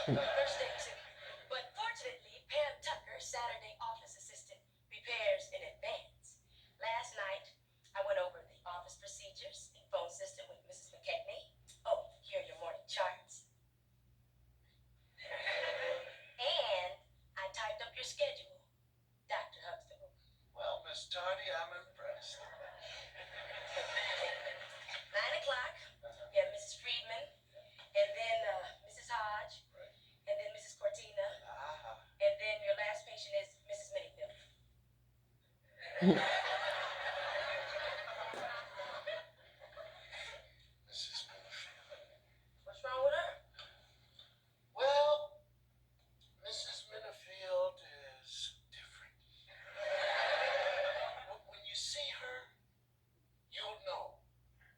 First day two. But fortunately, Pam Tucker, Saturday office assistant, prepares in advance. Last night, I went over the office procedures and phone system with Mrs. McKechnie. Oh, here are your morning charts. And I typed up your schedule, Dr. Huxtable. Well, Miss Tardy, I'm impressed. 9 o'clock, we have Mrs. Friedman, and then Mrs. Hodge, and then Mrs. Cortina, and then your last patient is Mrs. Minifield. Mrs. Minifield. What's wrong with her? Well, Mrs. Minifield is different. When you see her, you'll know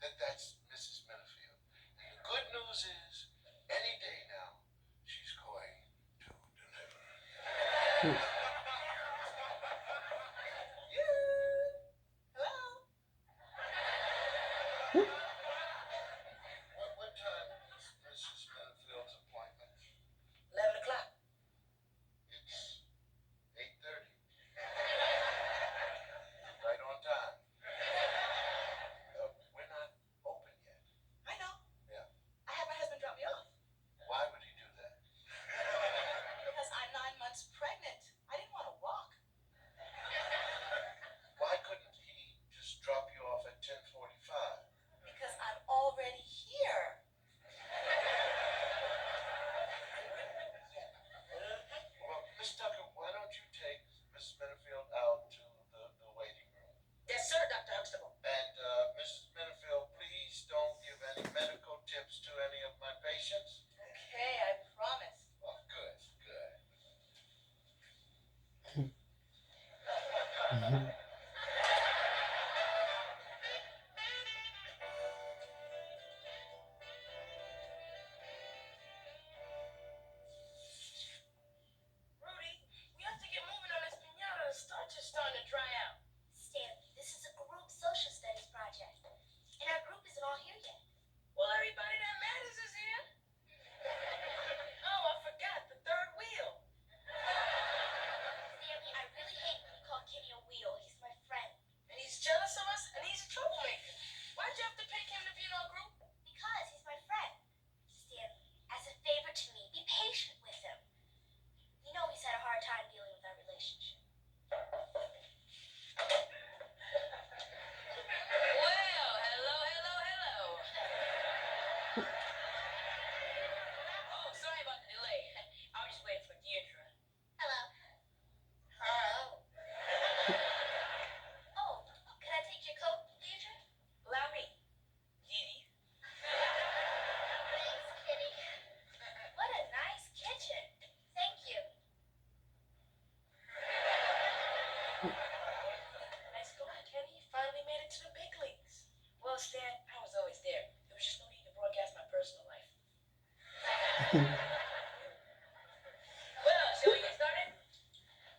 that that's Mrs. Minifield. And the good news is, any day now, she's going to deliver. Hello? What time is Mrs. Minifield's appointment? 11 o'clock. It's 8:30. Right on time. We're not open yet. I know. Yeah. I had my husband drop me off. Why would he do that? Because I'm 9 months pregnant. I didn't want to walk. Why couldn't he just drop you off at 10:45? Because I'm already here. Well, Miss Tucker, why don't you take Mrs. Minifield out to the waiting room? Yes, sir, Dr. Huxtable. And Mrs. Minifield, please don't give any medical tips to any of my patients. Okay, I promise. Oh, good, good. Rudy, we have to get moving on this pinata. The starch is starting to dry out. Stanley, this is a group social studies project, and our group isn't all here yet. Well, everybody that matters is here. Oh, I forgot the third wheel. Stanley, I really hate when you call Kenny a wheel. He's my friend. And he's jealous of us, and he's a troublemaker. Why'd you have to pick him to be in our group? Because he's my friend. Stanley, as a favor to me, be patient with him. You know he's had a hard time dealing with our relationship. Well, hello. Oh, sorry about the delay. I was just waiting for Deidre. Hello. Hello. Oh, can I take your coat, Deidre? Allow me. Dee. Thanks, Kitty. What a nice kitchen. Thank you. Nice going, Kenny. You finally made it to the big leagues. Well, Stan, I was always there. There was just no need to broadcast my personal life. Well, shall we get started?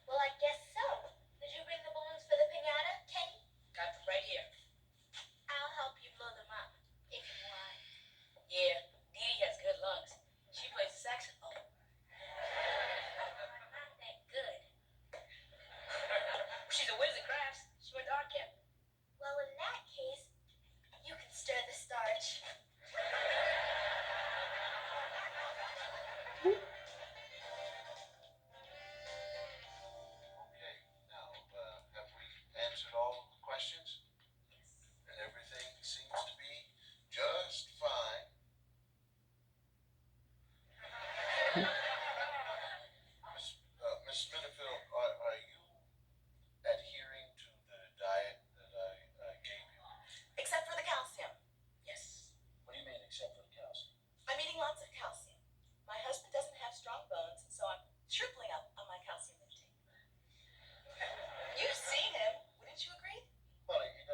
Well, I guess so. Did you bring the balloons for the piñata, Kenny? Got them right here. I'll help you blow them up, if you want. Yeah, Dee has good lungs. She plays the saxophone. I'm not that good. She's a whiz at crafts. She went to art camp. Well, in that case, you can stir the starch. Okay, now, have we answered all of the questions? And everything seems to be just fine. Miss Minifield, are you adhering to the diet that I gave you? Except for the calcium. Yes. What do you mean, except for the calcium? I'm eating lots of calcium. My husband doesn't have strong bones, so I'm tripling up on my calcium intake. You've seen him. Wouldn't you agree? Well, he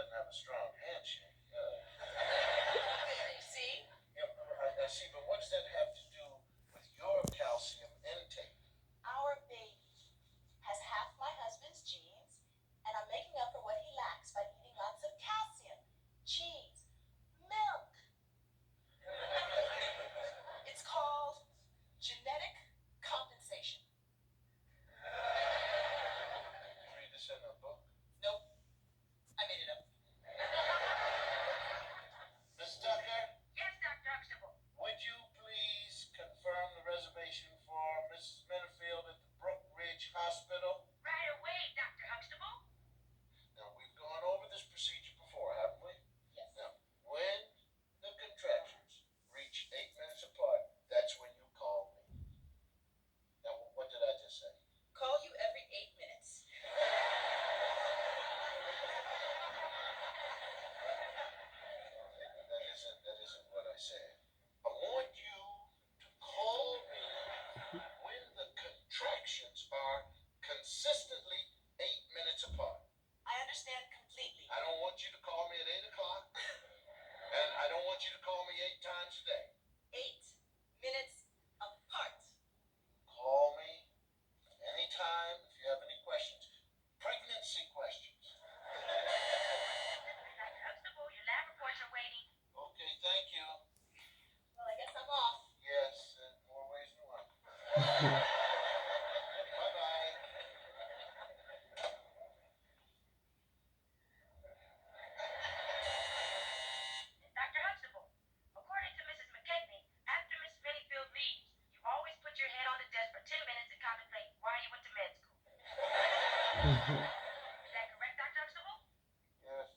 understand completely. I don't want you to call me at 8 o'clock, and I don't want you to call me 8 times a day. 8 minutes apart. Call me anytime if you have any questions. Pregnancy questions. Dr. Huxtable, your lab reports are waiting. Okay, thank you. Well, I guess I'm off. Yes, in more ways than one. Bye-bye. Dr. Huxtable, according to Mrs. McKechnie, after Miss Minifield leaves, you always put your head on the desk for 10 minutes and contemplate why you went to med school. Is that correct, Dr. Huxtable? Yes.